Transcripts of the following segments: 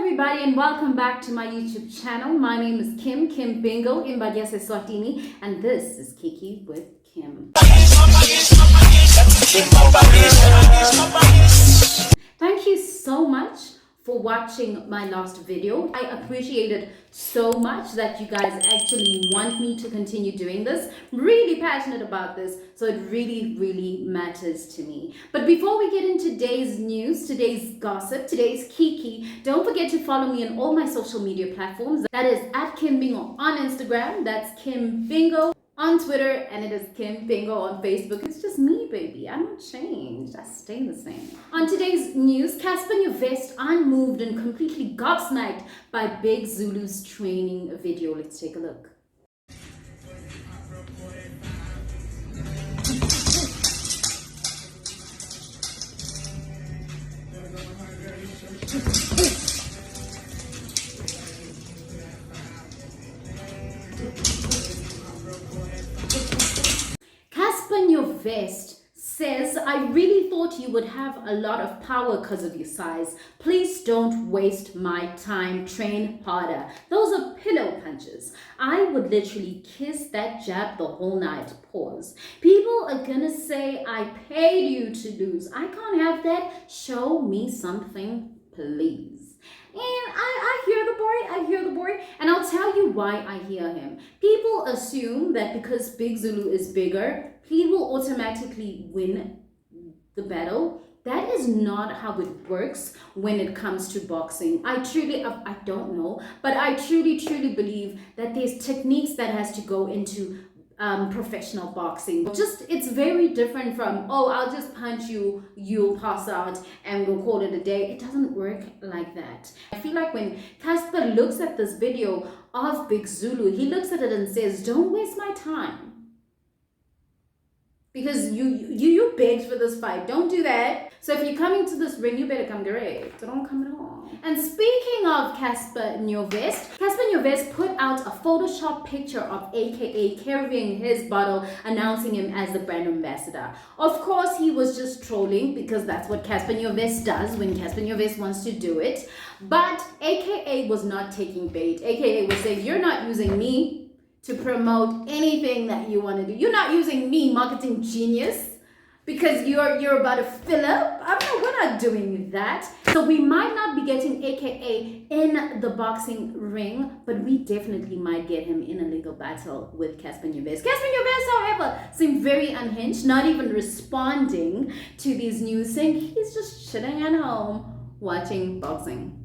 everybody, and welcome back to my YouTube channel. My name is Kim Bingo in Badiase Swatini, and this is Kiki with Kim. Thank you so much for watching my last video. I appreciate it so much that you guys actually want me to continue doing this. I'm really passionate about this, so it really matters to me. But before we get into today's news, today's gossip, today's Kiki, don't forget to follow me on all my social media platforms. That is at Kim Bingo on Instagram, that's Kim Bingo on Twitter, and it is Kim Bingo on Facebook. It's just me, baby. I don't change. I stay the same. On today's news, Cassper in your vest, unmoved and completely gobsmacked by Big Zulu's training video. Let's take a look. Your vest says, I really thought you would have a lot of power because of your size. Please don't waste my time. Train harder. Those are pillow punches. I would literally kiss that jab the whole night. Pause. People are gonna say I paid you to lose. I can't have that. Show me something, please. And I hear the boy, and I'll tell you why I hear him. People assume that because Big Zulu is bigger, he will automatically win the battle. That is not how it works when it comes to boxing. I don't know, but I truly believe that there's techniques that has to go into professional boxing. It's very different from, oh, I'll just punch you, you'll pass out, and we'll call it a day. It doesn't work like that. I feel like when Cassper looks at this video of Big Zulu, he looks at it and says, don't waste my time. Because you begged for this fight. Don't do that. So if you're coming to this ring, you better come direct. So don't come at all. And speaking of Cassper in your vest, Cassper in your vest put out a Photoshop picture of AKA carrying his bottle, announcing him as the brand ambassador. Of course, he was just trolling because that's what Cassper in your vest does when Cassper in your vest wants to do it. But AKA was not taking bait. AKA was saying, you're not using me to promote anything that you want to do. You're not using me, marketing genius, because you're about to fill up. We're not doing that. So we might not be getting AKA in the boxing ring, but we definitely might get him in a legal battle with Cassper in your vest. Cassper in your vest, however, seemed very unhinged, not even responding to these news, saying he's just chilling at home watching boxing.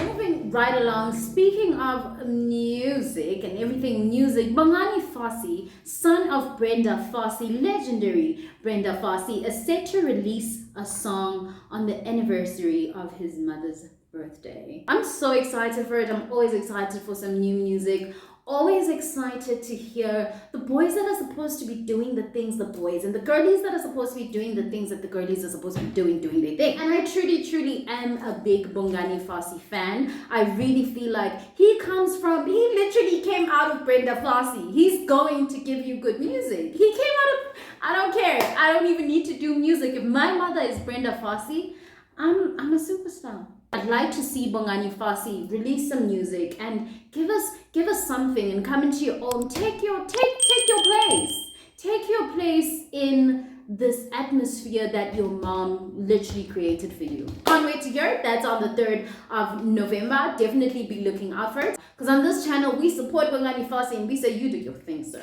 Moving right along, speaking of music and everything music, Bongani Fassie, son of Brenda Fassie, legendary Brenda Fassie, is set to release a song on the anniversary of his mother's birthday. I'm so excited for it. I'm always excited for some new music. Always excited to hear the boys that are supposed to be doing the things the boys, and the girlies that are supposed to be doing the things that the girlies are supposed to be doing their thing. And I truly am a big Bongani Fassie fan. I really feel like he literally came out of Brenda Fassie. He's going to give you good music. He came out of, I don't care. I don't even need to do music. If my mother is Brenda Fassie, I'm a superstar. I'd like to see Bongani Fassie release some music and give us something and come into your own. Take your place. Take your place in this atmosphere that your mom literally created for you. Can't wait to hear it. That's on the 3rd of November. Definitely be looking out for it. Because on this channel, we support Bongani Fassie and we say, you do your thing, sir.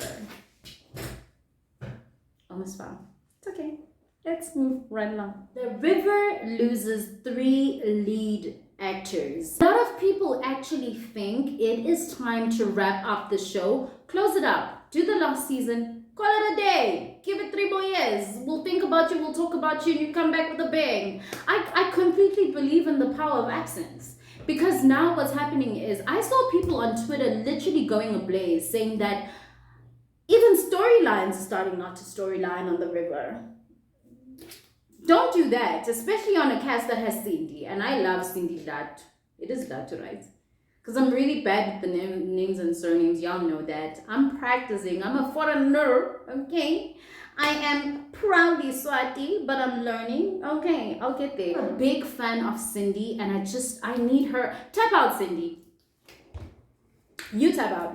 Almost found. It's okay. Let's move right along. The River loses 3 lead actors. A lot of people actually think it is time to wrap up the show. Close it up. Do the last season. Call it a day. Give it 3 more years. We'll think about you. We'll talk about you. And you come back with a bang. I completely believe in the power of absence. Because now what's happening is I saw people on Twitter literally going ablaze saying that even storylines are starting not to storyline on the River. Don't do that, especially on a cast that has Cindy. And I love Cindy Lat. It is Lat, right? Because I'm really bad with the names and surnames. Y'all know that. I'm practicing. I'm a foreigner, okay? I am proudly Swati, but I'm learning. Okay, I'll get there. I'm a big fan of Cindy, and I need her. Type out, Cindy. You type out.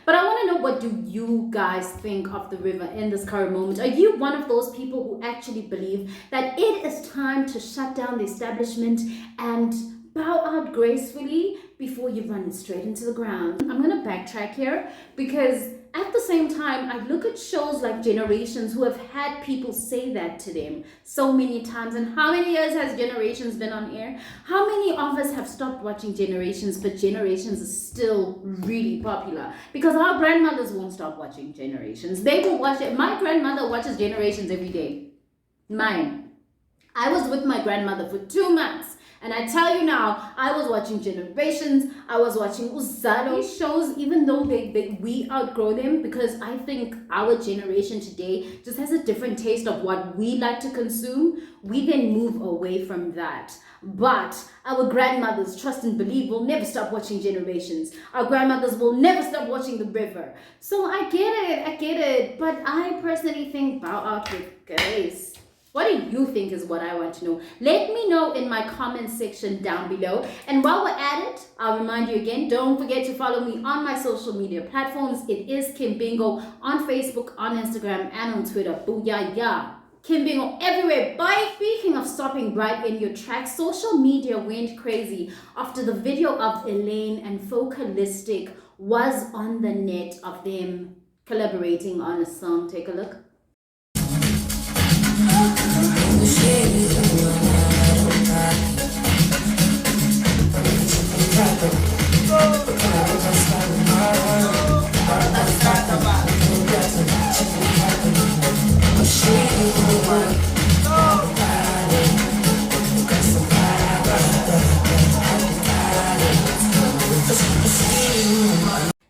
But I want to know, what do you guys think of the river in this current moment? Are you one of those people who actually believe that it is time to shut down the establishment and bow out gracefully before you run straight into the ground? I'm going to backtrack here, because at the same time, I look at shows like Generations who have had people say that to them so many times. And how many years has Generations been on air? How many of us have stopped watching Generations, but Generations is still really popular? Because our grandmothers won't stop watching Generations. They will watch it. My grandmother watches Generations every day. Mine. I was with my grandmother for 2 months. And I tell you now, I was watching Generations, I was watching Uzalo. These shows, even though we outgrow them, because I think our generation today just has a different taste of what we like to consume, we then move away from that. But our grandmothers, trust and believe, will never stop watching Generations. Our grandmothers will never stop watching The River. So I get it. But I personally think bow out with grace. What do you think is what I want to know? Let me know in my comment section down below. And while we're at it, I'll remind you again, don't forget to follow me on my social media platforms. It is Kim Bingo on Facebook, on Instagram, and on Twitter. Booyah. Kim Bingo everywhere. Bye. Speaking of stopping right in your tracks, social media went crazy after the video of Elaine and Focalistic was on the net of them collaborating on a song. Take a look.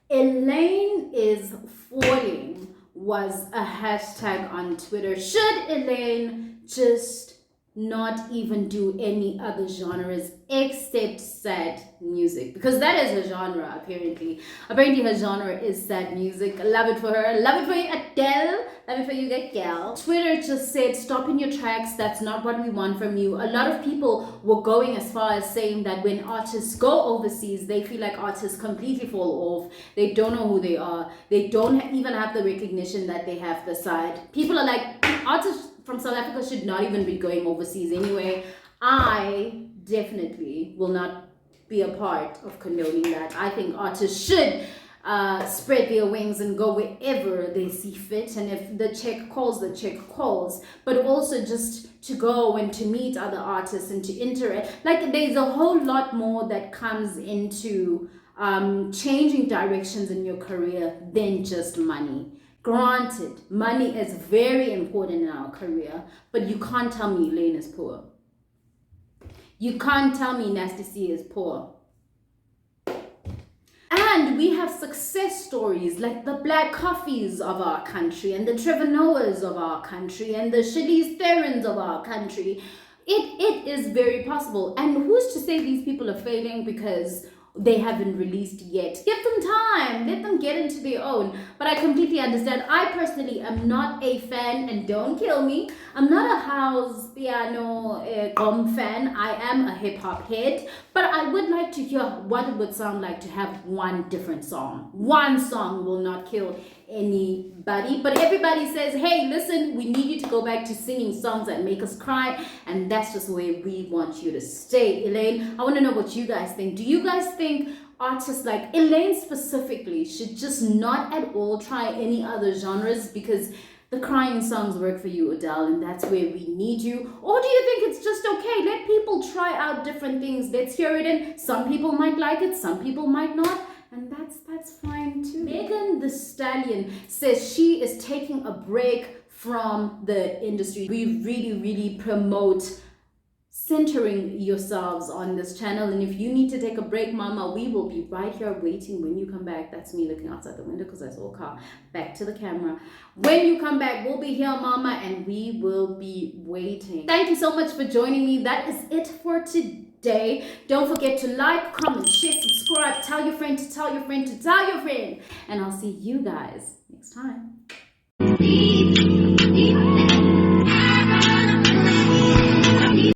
Elaine is falling was a hashtag on Twitter. Should Elaine just not even do any other genres except sad music? Because that is her genre, apparently. Apparently her genre is sad music. Love it for her. Love it for you, Adele. Love it for you, girl. Twitter just said, stop in your tracks. That's not what we want from you. A lot of people were going as far as saying that when artists go overseas, they feel like artists completely fall off. They don't know who they are. They don't even have the recognition that they have this side. People are like, artists from South Africa should not even be going overseas anyway. I definitely will not be a part of condoning that. I think artists should spread their wings and go wherever they see fit, and if the check calls, the check calls. But also just to go and to meet other artists and to interact. Like, there's a whole lot more that comes into changing directions in your career than just money. Granted, money is very important in our career, but you can't tell me Elaine is poor. You can't tell me Nasty C is poor. And we have success stories like the Black Coffees of our country and the Trevor Noahs of our country and the Charlize Therons of our country. It is very possible. And who's to say these people are failing because they haven't released yet? Give them time. Let them get into their own. But I completely understand. I personally am not a fan, and don't kill me, I'm not a house piano gom fan. I am a hip-hop head. But I would like to hear what it would sound like to have one different song. One song will not kill anybody. But everybody says, hey, listen, we need you to go back to singing songs that make us cry. And that's just where we want you to stay. Elaine, I want to know what you guys think. Do you guys think artists like Elaine specifically should just not at all try any other genres because the crying songs work for you, Adele, and that's where we need you? Or do you think it's just okay? Let people try out different things. Let's hear it in. Some people might like it, some people might not. And that's fine too. Megan Thee Stallion says she is taking a break from the industry. We really promote centering yourselves on this channel, and if you need to take a break, mama, we will be right here waiting when you come back. That's me looking outside the window because I saw a car. Back to the camera. When you come back, we'll be here, mama, and we will be waiting. Thank you so much for joining me. That is it for today. Don't forget to like, comment, share, subscribe, tell your friend to tell your friend to tell your friend, and I'll see you guys next time.